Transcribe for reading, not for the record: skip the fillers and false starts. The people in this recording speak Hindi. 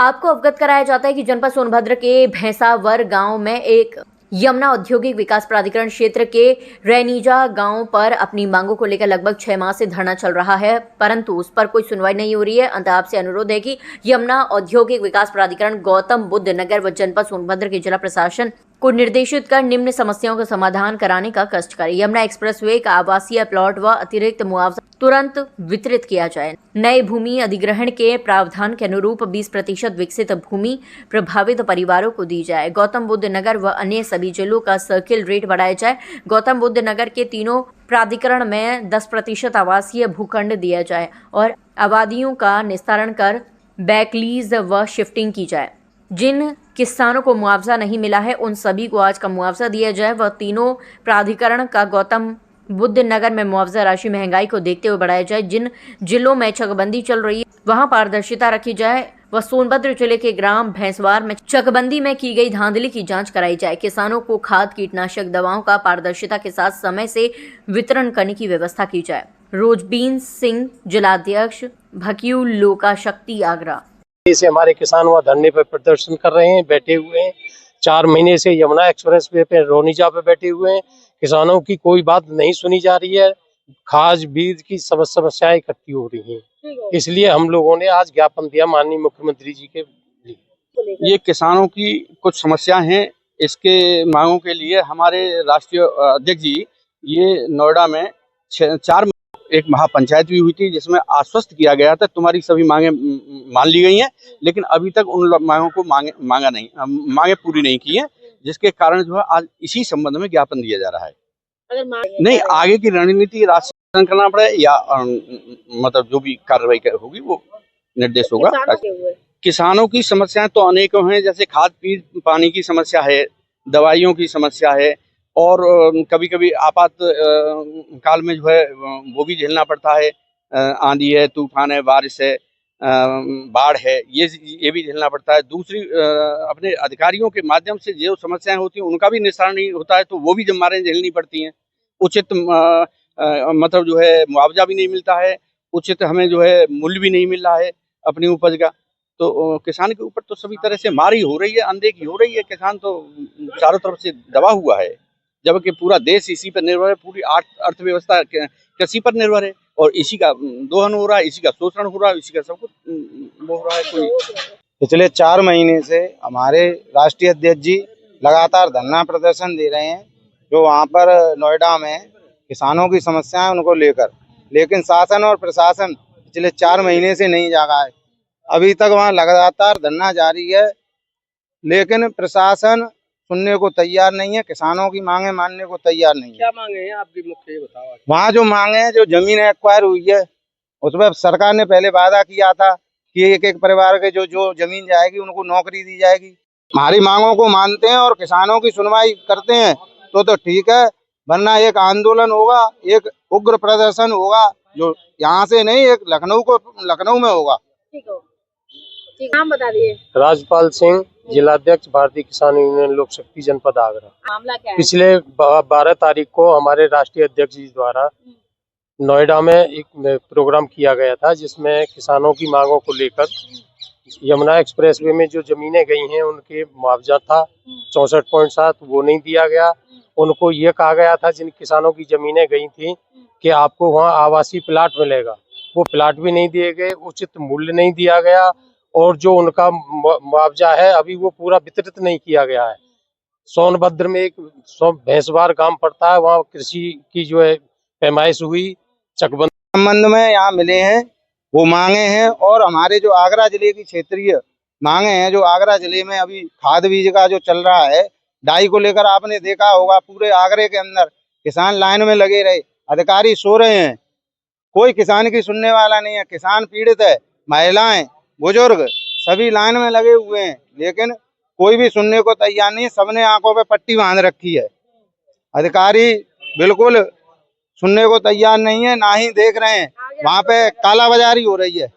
आपको अवगत कराया जाता है कि जनपद सोनभद्र के भैंसावर गांव में एक यमुना औद्योगिक विकास प्राधिकरण क्षेत्र के रैनीजा गांव पर अपनी मांगों को लेकर लगभग 6 माह से धरना चल रहा है, परंतु उस पर कोई सुनवाई नहीं हो रही है। अंततः आपसे अनुरोध है कि यमुना औद्योगिक विकास प्राधिकरण गौतम बुद्ध नगर व जनपद सोनभद्र के जिला प्रशासन को निर्देशित कर निम्न समस्याओं का समाधान कराने का कष्ट करे। यमुना एक्सप्रेसवे का आवासीय प्लॉट व अतिरिक्त मुआवजा तुरंत वितरित किया जाए। नए भूमि अधिग्रहण के प्रावधान के अनुरूप 20% विकसित भूमि प्रभावित परिवारों को दी जाए। गौतम बुद्ध नगर व अन्य सभी जिलों का सर्किल रेट बढ़ाया जाए। गौतम बुद्ध नगर के तीनों प्राधिकरण में 10% आवासीय भूखंड दिया जाए और आबादियों का निस्तारण कर बैकलीज व शिफ्टिंग की जाए। जिन किसानों को मुआवजा नहीं मिला है उन सभी को आज का मुआवजा दिया जाए। वह तीनों प्राधिकरण का गौतम बुद्ध नगर में मुआवजा राशि महंगाई को देखते हुए बढ़ाया जाए। जिन जिलों में चकबंदी चल रही है वहां पारदर्शिता रखी जाए व सोनभद्र जिले के ग्राम भैंसवार में चकबंदी में की गई धांधली की जांच कराई जाए। किसानों को खाद कीटनाशक दवाओं का पारदर्शिता के साथ समय से वितरण करने की व्यवस्था की जाए। रोजबीन सिंह, जिलाध्यक्ष भकियू लोका शक्ति, आगरा। से हमारे किसान वहाँ धरने पर प्रदर्शन कर रहे हैं, बैठे हुए हैं। 4 महीने से यमुना एक्सप्रेस वे पे रोनीजा पे बैठे हुए हैं। किसानों की कोई बात नहीं सुनी जा रही है। खाद बीज की समस्याएं इकट्ठी हो रही हैं, इसलिए हम लोगों ने आज ज्ञापन दिया माननीय मुख्यमंत्री जी के लिए। ये किसानों की कुछ समस्याएं हैं, इसके मांगों के लिए हमारे राष्ट्रीय अध्यक्ष जी ये नोएडा में 4 एक महापंचायत भी हुई थी जिसमें आश्वस्त किया गया था तुम्हारी सभी मांगे मान ली गई हैं, लेकिन अभी तक उन मांगों को मांगे पूरी नहीं की है, जिसके कारण जो है आज इसी संबंध में ज्ञापन दिया जा रहा है। नहीं, आगे की रणनीति राज्य शासन करना पड़े या मतलब जो भी कार्रवाई होगी वो निर्देश होगा। किसानों की समस्याएं तो अनेकों हैं, जैसे खाद पानी की समस्या है, दवाइयों की समस्या है और कभी कभी आपात काल में जो है वो भी झेलना पड़ता है। आंधी है, तूफान है, बारिश है, बाढ़ है, ये भी झेलना पड़ता है। दूसरी अपने अधिकारियों के माध्यम से जो समस्याएं होती हैं उनका भी निस्तारण नहीं होता है, तो वो भी जिम्मेदारियां झेलनी पड़ती हैं। उचित मतलब जो है मुआवजा भी नहीं मिलता है, उचित हमें जो है मूल्य भी नहीं मिल रहा है अपनी उपज का, तो किसान के ऊपर तो सभी तरह से मारी हो रही है, अनदेखी हो रही है। किसान तो चारों तरफ से दबा हुआ है, जबकि पूरा देश इसी पर निर्भर है, पूरी अर्थव्यवस्था कृषि पर निर्भर है और इसी का दोहन हो रहा है, इसी का शोषण हो रहा है, इसी का सब कुछ हो रहा है। कोई पिछले 4 महीने से हमारे राष्ट्रीय अध्यक्ष जी लगातार धरना प्रदर्शन दे रहे हैं, जो वहाँ पर नोएडा में किसानों की समस्याएं उनको लेकर, लेकिन शासन और प्रशासन पिछले 4 महीने से नहीं जागा है। अभी तक वहाँ लगातार धरना जारी है, लेकिन प्रशासन सुनने को तैयार नहीं है, किसानों की मांगे मानने को तैयार नहीं है। क्या मांगे हैं आपकी मुख्य, ये बताओ। वहाँ जो मांगे हैं, जो जमीन एक्वायर हुई है उसमें सरकार ने पहले वादा किया था कि एक परिवार के जो जमीन जाएगी उनको नौकरी दी जाएगी। हमारी मांगों को मानते हैं और किसानों की सुनवाई करते हैं तो ठीक है, वरना एक आंदोलन होगा, एक उग्र प्रदर्शन होगा, जो यहाँ से नहीं एक लखनऊ में होगा। नाम बता दिए। राजपाल सिंह, जिलाध्यक्ष भारतीय किसान यूनियन लोक शक्ति जनपद आगरा। मामला क्या है? पिछले 12 तारीख को हमारे राष्ट्रीय अध्यक्ष जी द्वारा नोएडा में एक प्रोग्राम किया गया था, जिसमें किसानों की मांगों को लेकर यमुना एक्सप्रेसवे में जो जमीनें गई हैं उनके मुआवजा था 64.7, वो नहीं दिया गया। उनको ये कहा गया था जिन किसानों की जमीनें गई थी कि आपको वहाँ आवासीय प्लाट मिलेगा, वो प्लाट भी नहीं दिए गए, उचित मूल्य नहीं दिया गया और जो उनका मुआवजा है अभी वो पूरा वितरित नहीं किया गया है। सोनभद्र में एक भैंसवार गांव पड़ता है, वहाँ कृषि की जो है पैमाइश हुई, चकबंदी संबंध में यहाँ मिले हैं, वो मांगे हैं। और हमारे जो आगरा जिले की क्षेत्रीय मांगे हैं, जो आगरा जिले में अभी खाद बीज का जो चल रहा है, डाई को लेकर आपने देखा होगा पूरे आगरे के अंदर किसान लाइन में लगे रहे, अधिकारी सो रहे हैं, कोई किसान की सुनने वाला नहीं है। किसान पीड़ित है, महिलाएं, बुजुर्ग सभी लाइन में लगे हुए हैं, लेकिन कोई भी सुनने को तैयार नहीं है। सबने आंखों पे पट्टी बांध रखी है, अधिकारी बिल्कुल सुनने को तैयार नहीं है, ना ही देख रहे हैं। वहाँ पे काला बाजारी हो रही है।